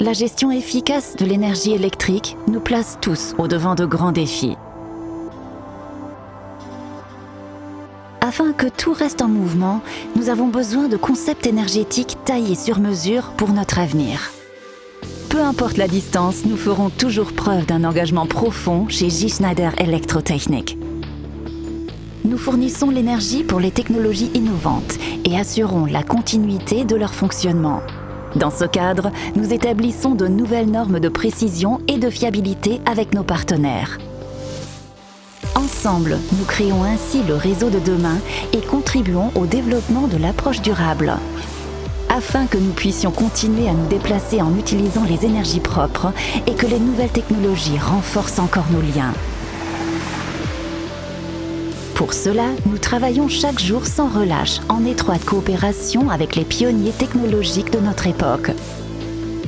La gestion efficace de l'énergie électrique nous place tous au-devant de grands défis. Afin que tout reste en mouvement, nous avons besoin de concepts énergétiques taillés sur mesure pour notre avenir. Peu importe la distance, nous ferons toujours preuve d'un engagement profond chez J. Schneider Electrotechnic. Nous fournissons l'énergie pour les technologies innovantes et assurons la continuité de leur fonctionnement. Dans ce cadre, nous établissons de nouvelles normes de précision et de fiabilité avec nos partenaires. Ensemble, nous créons ainsi le réseau de demain et contribuons au développement de l'approche durable. Afin que nous puissions continuer à nous déplacer en utilisant les énergies propres et que les nouvelles technologies renforcent encore nos liens. Pour cela, nous travaillons chaque jour sans relâche, en étroite coopération avec les pionniers technologiques de notre époque.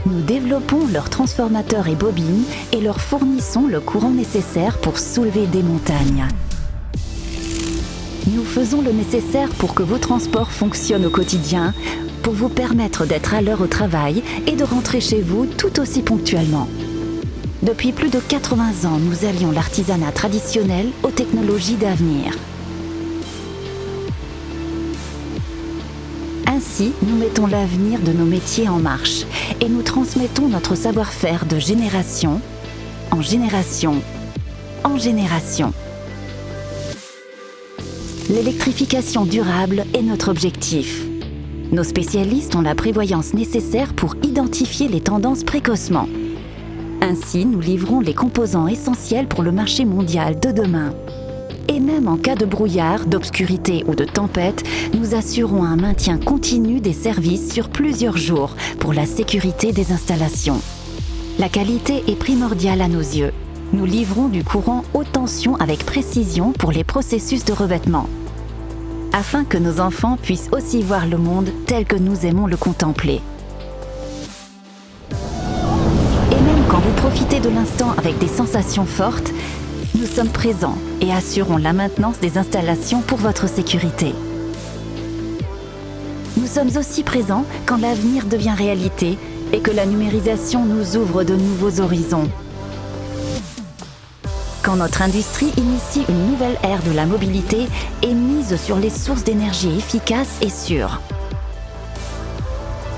Nous développons leurs transformateurs et bobines et leur fournissons le courant nécessaire pour soulever des montagnes. Nous faisons le nécessaire pour que vos transports fonctionnent au quotidien, pour vous permettre d'être à l'heure au travail et de rentrer chez vous tout aussi ponctuellement. Depuis plus de 80 ans, nous allions l'artisanat traditionnel aux technologies d'avenir. Ainsi, nous mettons l'avenir de nos métiers en marche et nous transmettons notre savoir-faire de génération en génération en génération. L'électrification durable est notre objectif. Nos spécialistes ont la prévoyance nécessaire pour identifier les tendances précocement. Ainsi, nous livrons les composants essentiels pour le marché mondial de demain. Et même en cas de brouillard, d'obscurité ou de tempête, nous assurons un maintien continu des services sur plusieurs jours pour la sécurité des installations. La qualité est primordiale à nos yeux. Nous livrons du courant haute tension avec précision pour les processus de revêtement, afin que nos enfants puissent aussi voir le monde tel que nous aimons le contempler. Quand vous profitez de l'instant avec des sensations fortes, nous sommes présents et assurons la maintenance des installations pour votre sécurité. Nous sommes aussi présents quand l'avenir devient réalité et que la numérisation nous ouvre de nouveaux horizons. Quand notre industrie initie une nouvelle ère de la mobilité et mise sur les sources d'énergie efficaces et sûres.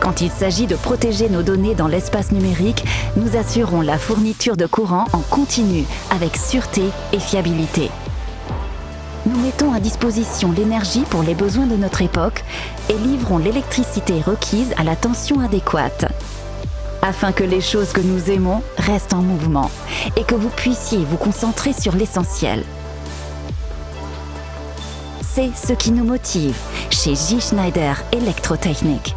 Quand il s'agit de protéger nos données dans l'espace numérique, nous assurons la fourniture de courant en continu avec sûreté et fiabilité. Nous mettons à disposition l'énergie pour les besoins de notre époque et livrons l'électricité requise à la tension adéquate, afin que les choses que nous aimons restent en mouvement et que vous puissiez vous concentrer sur l'essentiel. C'est ce qui nous motive chez J. Schneider Electrotechnic.